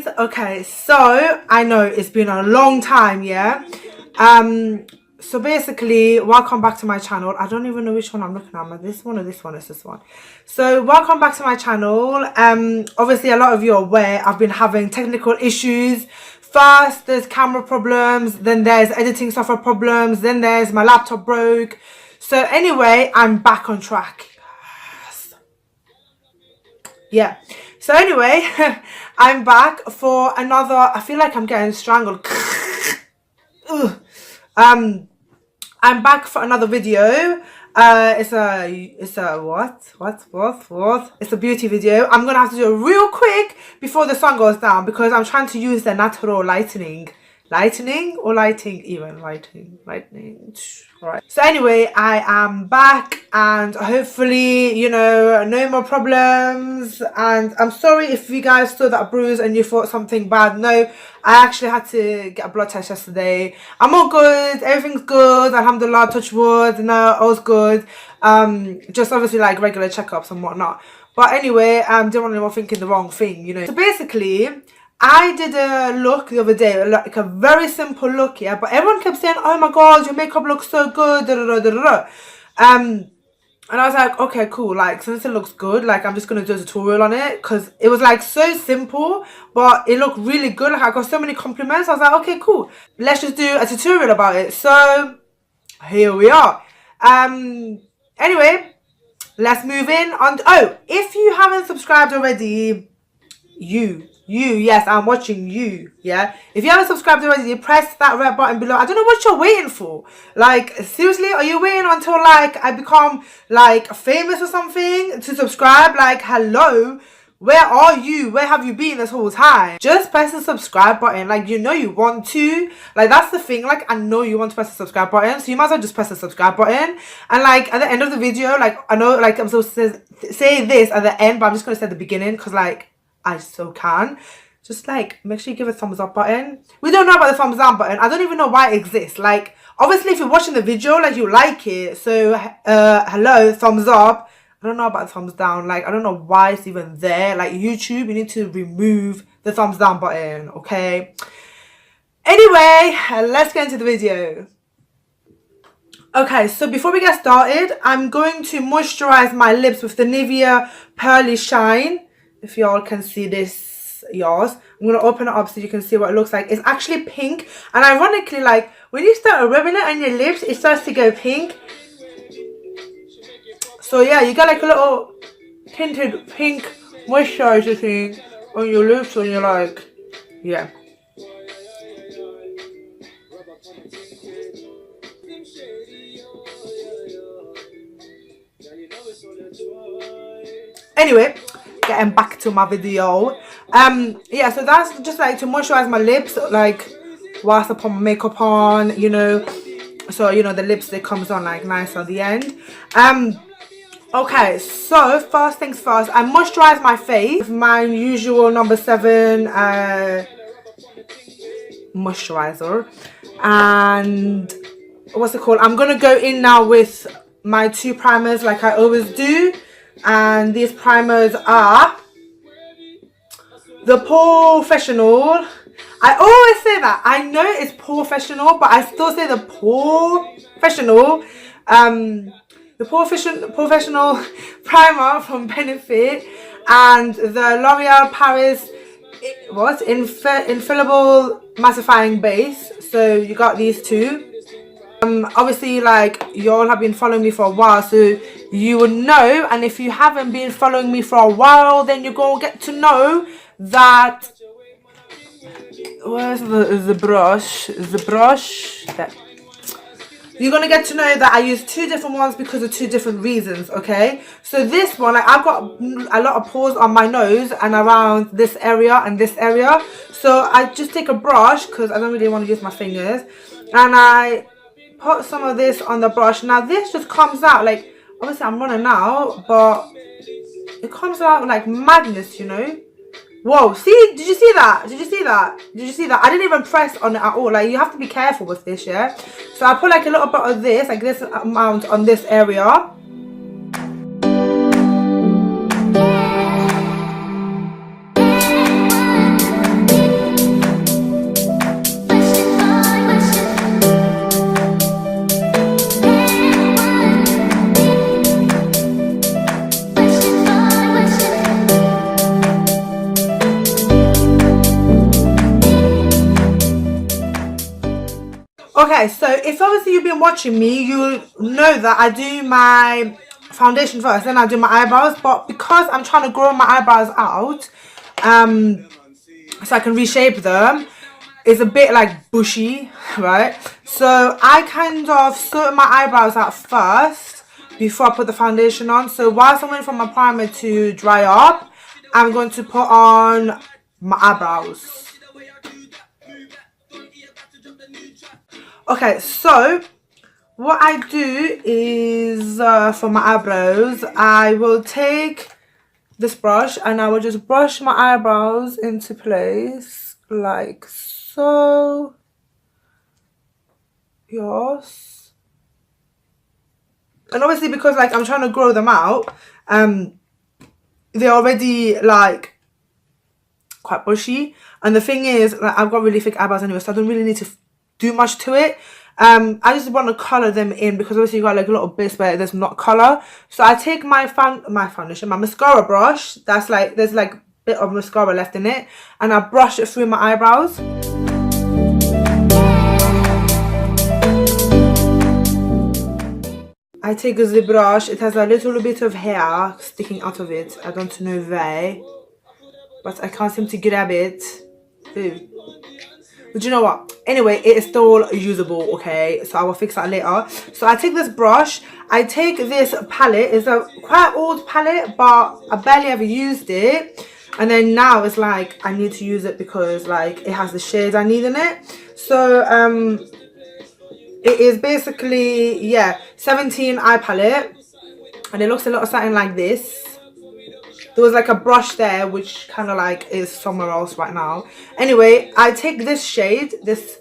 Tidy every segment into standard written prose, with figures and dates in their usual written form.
guys. Okay, so I know it's been a long time, yeah. So basically, welcome back to my channel. I don't even know which one I'm looking at. Am I this one or this one? It's this one. So welcome back to my channel. Obviously a lot of you are aware I've been having technical issues. First there's camera problems, then there's editing software problems, then there's my laptop broke. So anyway, I'm back on track. Yeah, so anyway, I'm back for another. I feel like I'm getting strangled. I'm back for another video. It's a what? It's a beauty video. I'm gonna have to do it real quick before the sun goes down because I'm trying to use the natural lightning. Lightning. Alright, so anyway, I am back and hopefully, you know, no more problems. And I'm sorry if you guys saw that bruise and you thought something bad. No, I actually had to get a blood test yesterday. I'm all good, everything's good, alhamdulillah, touch wood. No, all's good. Just obviously like regular checkups and whatnot. But anyway, didn't want anyone thinking the wrong thing, you know. So basically, I did a look the other day, like a very simple look, yeah, but everyone kept saying, oh my god, your makeup looks so good, and I was like, okay, cool, like, since it looks good, like, I'm just gonna do a tutorial on it, because it was, like, so simple, but it looked really good, like, I got so many compliments. I was like, okay, cool, let's just do a tutorial about it. So here we are. Anyway, let's move in on. Oh, if you haven't subscribed already, yes, I'm watching you, yeah. If you haven't subscribed already, press that red button below. I don't know what you're waiting for. Like, seriously, are you waiting until, like, I become, like, famous or something to subscribe? Like, hello, where are you? Where have you been this whole time? Just press the subscribe button. Like, you know you want to. Like, that's the thing. Like, I know you want to press the subscribe button, so you might as well just press the subscribe button. And, like, at the end of the video, like, I know, like, I'm supposed to say this at the end, but I'm just going to say at the beginning, because, like, I so can. Just like, make sure you give a thumbs up button. We don't know about the thumbs down button. I don't even know why it exists. Like, obviously if you're watching the video, like, you like it. So, hello, thumbs up. I don't know about the thumbs down. Like, I don't know why it's even there. Like, YouTube, you need to remove the thumbs down button, okay? Anyway, let's get into the video. Okay, so before we get started, I'm going to moisturize my lips with the Nivea Pearly Shine. If y'all can see this, yours. I'm going to open it up so you can see what it looks like. It's actually pink. And ironically, like, when you start rubbing it on your lips, it starts to go pink. So, yeah, you get like a little tinted pink moisturizer thing on your lips when you're like, yeah. Anyway, getting back to my video. Yeah, so that's just like to moisturize my lips, like, whilst I put my makeup on, you know, so, you know, the lipstick comes on like nice at the end. Okay, so first things first, I moisturize my face with my usual number 7 moisturizer. And what's it called? I'm gonna go in now with my 2 primers like I always do. And these primers are the Professional. I always say that. I know it's Professional, but I still say the Professional. The Professional primer from Benefit, and the L'Oreal Paris Infallible Mattifying Base. So you got these 2. Obviously, like, you all have been following me for a while, so you would know. And if you haven't been following me for a while, then you're gonna get to know that. Where's the brush? The brush that you're gonna get to know that I use 2 different ones because of 2 different reasons. Okay, so this one, like, I've got a lot of pores on my nose and around this area and this area, so I just take a brush because I don't really want to use my fingers, and I put some of this on the brush. Now this just comes out, like, obviously I'm running out, but it comes out like madness, you know. Whoa, see, did you see that? Did you see that? Did you see that? I didn't even press on it at all. Like, you have to be careful with this, yeah. So I put like a little bit of this, like this amount on this area. Okay, so if obviously you've been watching me, you know that I do my foundation first, then I do my eyebrows. But because I'm trying to grow my eyebrows out, so I can reshape them, it's a bit like bushy, right? So I kind of sort my eyebrows out first before I put the foundation on. So whilst I'm waiting for my primer to dry up, I'm going to put on my eyebrows. Okay, so what I do is for my eyebrows, I will take this brush and I will just brush my eyebrows into place like so. Yes. And obviously because like I'm trying to grow them out, they're already like quite bushy. And the thing is, like, I've got really thick eyebrows anyway, so I don't really need to do much to it. I just want to color them in because obviously you got like a little bits where there's not color. So I take my foundation, my mascara brush. That's like there's like a bit of mascara left in it, and I brush it through my eyebrows. I take the brush. It has a little bit of hair sticking out of it. I don't know why, but I can't seem to grab it. Ooh. But you know what? Anyway, it is still usable, okay? So I will fix that later. So I take this brush. I take this palette. It's a quite old palette, but I barely ever used it. And then now it's like I need to use it because like it has the shades I need in it. So it is basically, yeah, 17 eye palette. And it looks a little something like this. There was like a brush there which kind of like is somewhere else right now. Anyway, I take this shade, this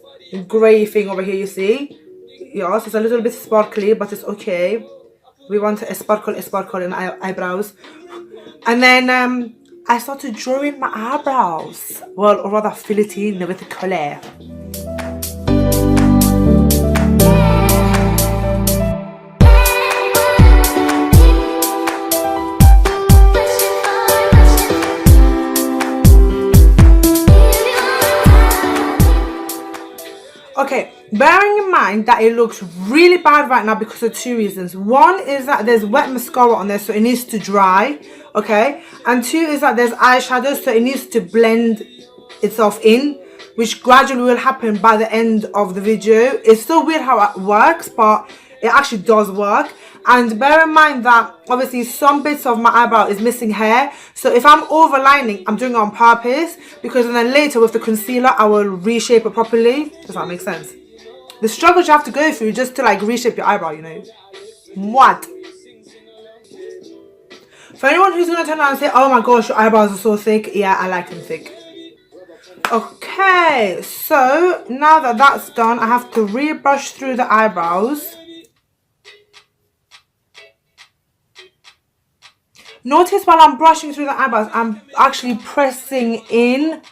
grey thing over here, you see. Yes, it's a little bit sparkly, but it's okay. We want a sparkle in eyebrows. And then I started drawing my eyebrows. Well, or rather fill it in with the colour. Okay, bearing in mind that it looks really bad right now because of two reasons. One is that there's wet mascara on there, so it needs to dry, okay? And two is that there's eyeshadow, so it needs to blend itself in, which gradually will happen by the end of the video. It's still weird how it works, but it actually does work. And bear in mind that obviously some bits of my eyebrow is missing hair, so if I'm overlining, I'm doing it on purpose, because then later with the concealer I will reshape it properly. Does that make sense? The struggles you have to go through just to like reshape your eyebrow, you know. What? For anyone who's gonna turn around and say, oh my gosh, your eyebrows are so thick, yeah, I like them thick. Okay, so now that that's done, I have to rebrush through the eyebrows. Notice while I'm brushing through the eyebrows, I'm actually pressing in,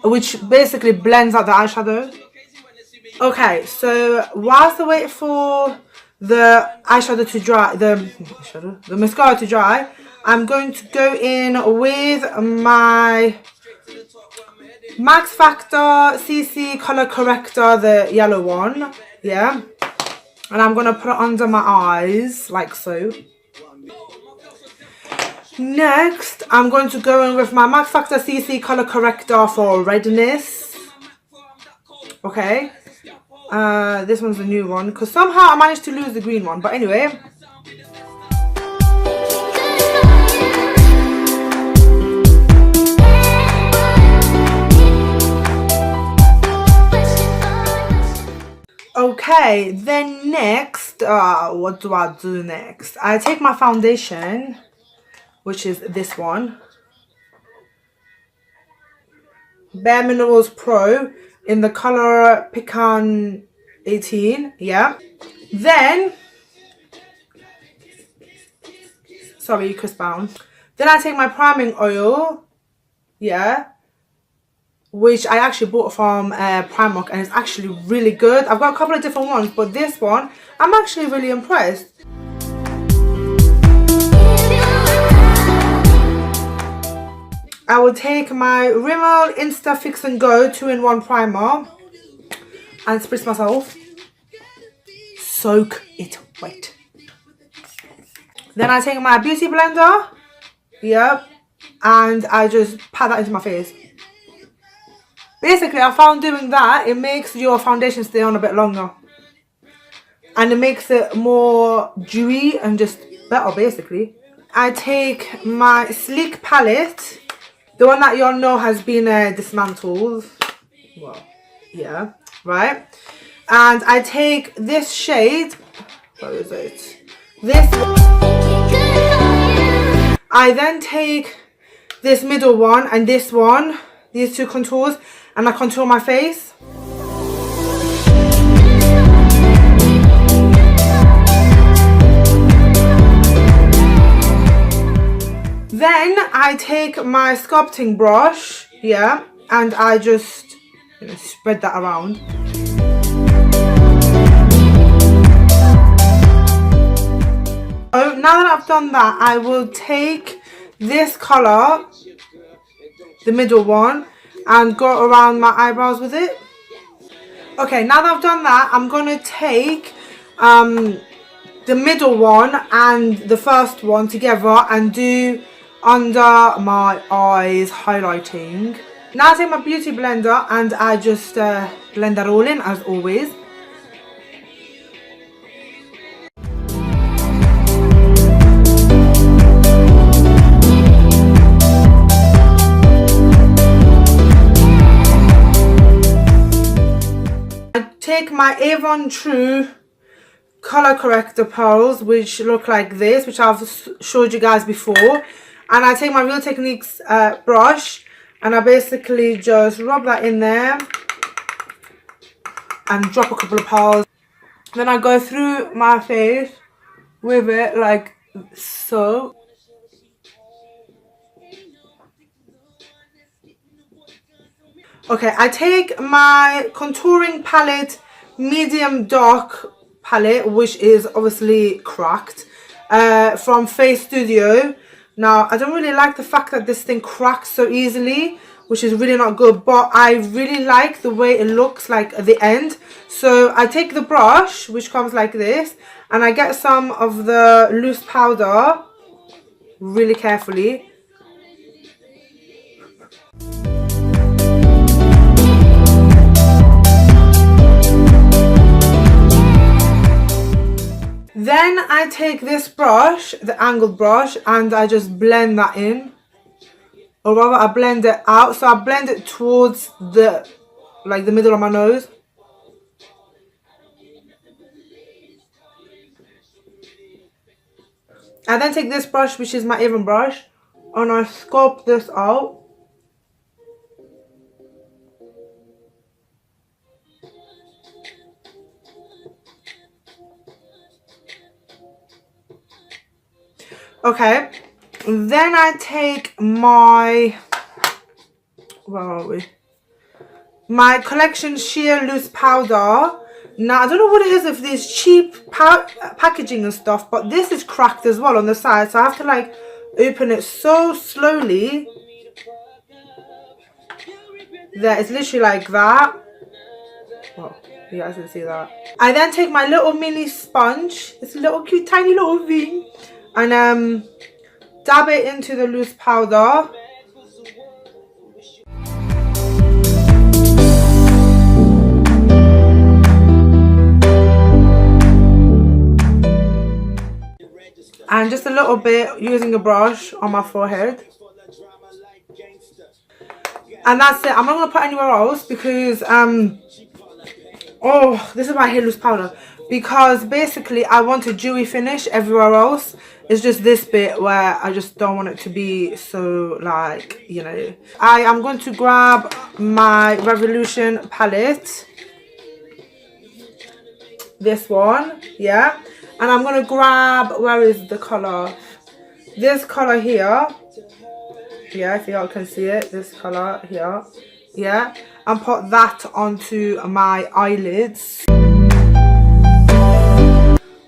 which basically blends out the eyeshadow. Okay, so whilst I wait for the eyeshadow to dry, the mascara to dry, I'm going to go in with my Max Factor CC Color Corrector, the yellow one, yeah. And I'm going to put it under my eyes, like so. Next, I'm going to go in with my Max Factor CC Color Corrector for redness. Okay. This one's a new one because somehow I managed to lose the green one. But anyway. Okay, then next, what do I do next? I take my foundation, which is this one, Bare Minerals Pro in the color Pecan 18, yeah. Then, sorry, crisp bound. Then I take my priming oil, yeah, which I actually bought from Primark, and it's actually really good. I've got a couple of different ones, but this one, I'm actually really impressed. I will take my Rimmel Insta Fix and Go 2-in-1 primer and spritz myself. soak it wet. Then I take my beauty blender, yep, and I just pat that into my face. Basically, I found doing that, it makes your foundation stay on a bit longer. And it makes it more dewy and just better, basically. I take my Sleek palette, the one that you all know has been dismantled. Well, yeah, right. And I take this shade, what is it? This. I then take this middle one and this one, these two contours, and I contour my face. Then I take my sculpting brush, yeah, and I just spread that around. Oh, now that I've done that, I will take this colour, the middle one, and go around my eyebrows with it. Okay, now that I've done that, I'm going to take the middle one and the first one together and do under my eyes highlighting. Now I take my beauty blender and I just blend that all in as always. I take my Avon True color corrector pearls, which look like this, which I've showed you guys before, and I take my Real Techniques brush and I basically just rub that in there and drop a couple of pearls. Then I go through my face with it like so. Okay, I take my contouring palette, medium dark palette, which is obviously cracked, from Face Studio. Now, I don't really like the fact that this thing cracks so easily, which is really not good, but I really like the way it looks like at the end. So I take the brush, which comes like this, and I get some of the loose powder really carefully. Then I take this brush, the angled brush, and I just blend that in. Or rather, I blend it out. So I blend it towards the middle of my nose. I then take this brush, which is my Avon brush, and I sculpt this out. Okay, then I take my, where are we? My Collection Sheer Loose Powder. Now, I don't know what it is if there's cheap packaging and stuff, but this is cracked as well on the side. So I have to like open it so slowly. There, it's literally like that. Well, you guys can see that. I then take my little mini sponge. It's a little cute, tiny little thing. And dab it into the loose powder. And just a little bit using a brush on my forehead. And that's it. I'm not going to put anywhere else because, oh, this is my hair loose powder. Because basically I want a dewy finish everywhere else. It's just this bit where I just don't want it to be so like, you know. I am going to grab my Revolution palette. This one, yeah. And I'm going to grab, where is the colour? This colour here. Yeah, if y'all can see it. This colour here. Yeah. And put that onto my eyelids.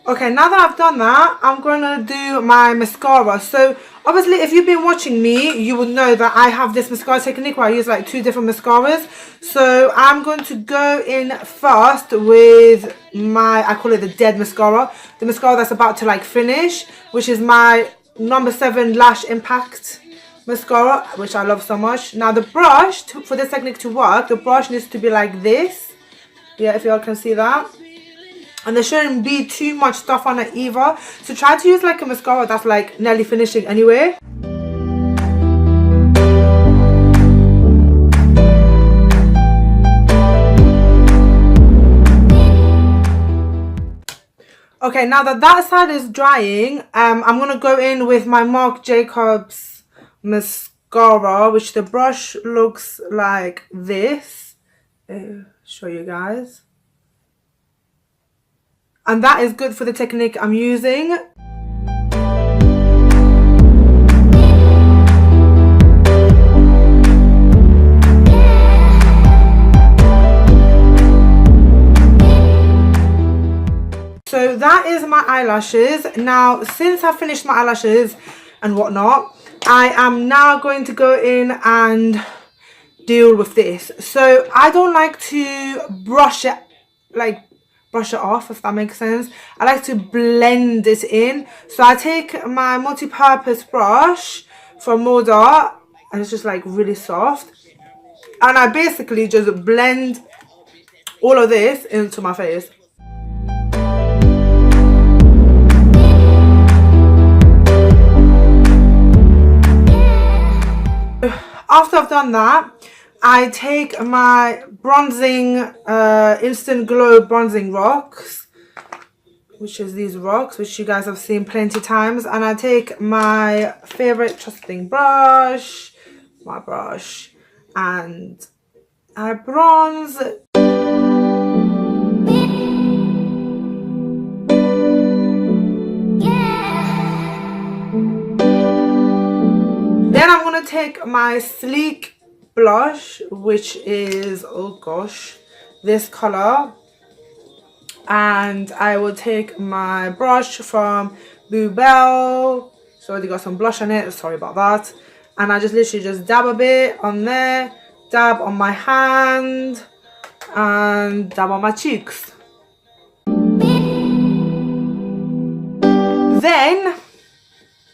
Okay, now that I've done that, I'm going to do my mascara. So Obviously, if you've been watching me, you will know that I have this mascara technique where I use like 2 different mascaras. So I'm going to go in first with my, I call it the dead mascara. The mascara that's about to like finish, which is my number 7 Lash Impact mascara, which I love so much. Now the brush, for this technique to work, the brush needs to be like this. Yeah, if y'all can see that. And there shouldn't be too much stuff on it either. So try to use like a mascara that's like nearly finishing anyway. Okay, now that that side is drying, I'm going to go in with my Marc Jacobs mascara, which the brush looks like this. Show you guys. And that is good for the technique I'm using. So that is my eyelashes. Now, since I've finished my eyelashes and whatnot, I am now going to go in and deal with this. So I don't like to brush it off, if that makes sense. I like to blend it in. So I take my multi-purpose brush from Moda, and it's just like really soft, and I basically just blend all of this into my face. After I've done that, I take my bronzing, Instant Glow bronzing rocks, which is these rocks, which you guys have seen plenty times. And I take my favorite trusting brush, and I bronze. Then I'm going to take my Sleek blush, which is, oh gosh, this color. And I will take my brush from Boo Bell. It's already got some blush on it, sorry about that. And I just literally just dab a bit on there, dab on my hand, and dab on my cheeks. Then,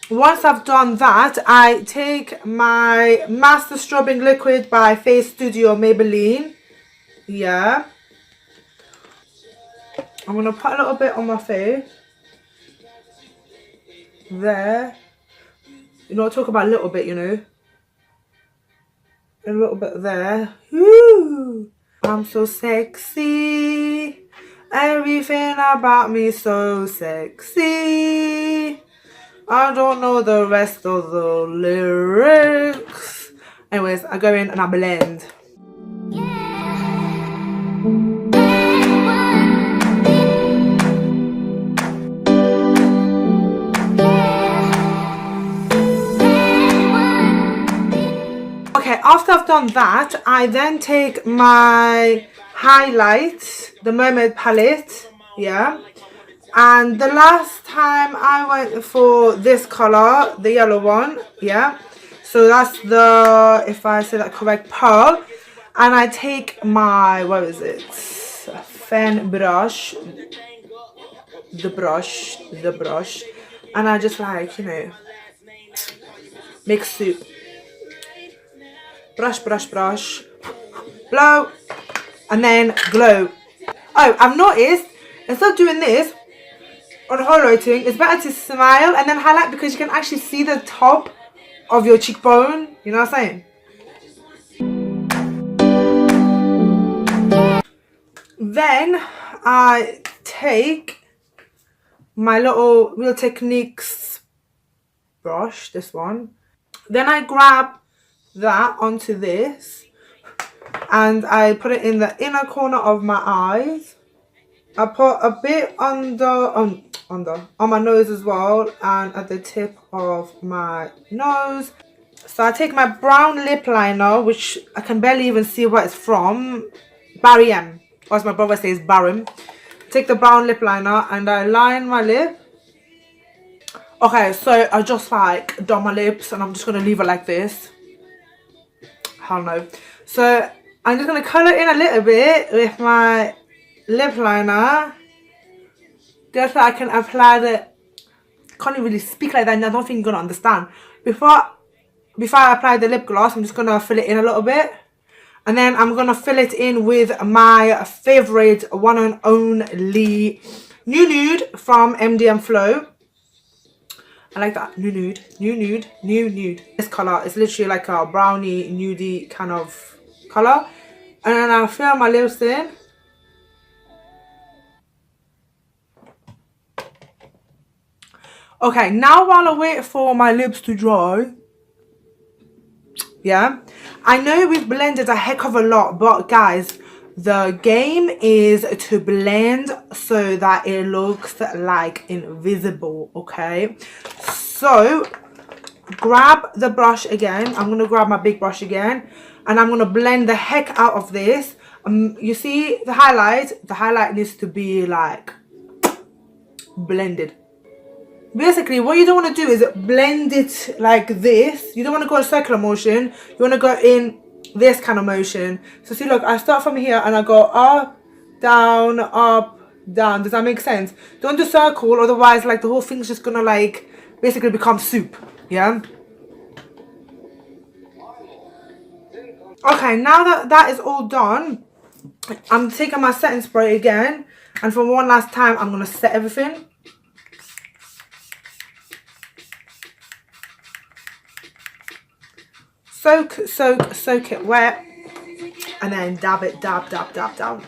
once I've done that, I take my Master Strobing Liquid by Face Studio Maybelline. Yeah. I'm going to put a little bit on my face. There. You know, I talk about a little bit, you know. A little bit there. Woo! I'm so sexy. Everything about me so sexy. I don't know the rest of the lyrics. Anyways, I go in and I blend. Okay, after I've done that, I then take my highlight, the Mermaid palette, yeah. And the last time I went for this color, the yellow one, yeah. So that's the, if I say that correct, Pearl. And I take my, what is it? Fan brush. The brush. And I just like, you know, mix soup. Brush. Blow. And then glow. Oh, I've noticed, instead of doing this, on highlighting, it's better to smile and then highlight, because you can actually see the top of your cheekbone. You know what I'm saying? Then I take my little Real Techniques brush, this one. Then I grab that onto this and I put it in the inner corner of my eyes. I put a bit on my nose as well, and at the tip of my nose. So I take my brown lip liner, which I can barely even see where it's from. Barry M, or as my brother says, Barum. Take the brown lip liner and I line my lip Okay, so I just like done my lips and I'm just going to leave it like this. Hell no. So I'm just going to colour in a little bit with my lip liner. Just so I can apply the... Can't even really speak like that and I don't think you're going to understand. Before I apply the lip gloss, I'm just going to fill it in a little bit. And then I'm going to fill it in with my favourite one and only New Nude from MDM Flow. I like that. New nude. This colour is literally like a brownie, nudie kind of colour. And then I'll fill my lips in. Okay, now while I wait for my lips to dry, yeah, I know we've blended a heck of a lot, but guys, the game is to blend so that it looks like invisible, okay? So grab the brush again. I'm going to grab my big brush again and I'm going to blend the heck out of this. You see the highlight? The highlight needs to be like blended. Basically, what you don't want to do is blend it like this. You don't want to go in circular motion. You want to go in this kind of motion. So see, look, I start from here and I go up, down, up, down. Does that make sense? Don't do circle, otherwise like the whole thing's just going to like basically become soup. Yeah? Okay, now that that is all done, I'm taking my setting spray again. And for one last time, I'm going to set everything. Soak it wet, and then dab it, dab down.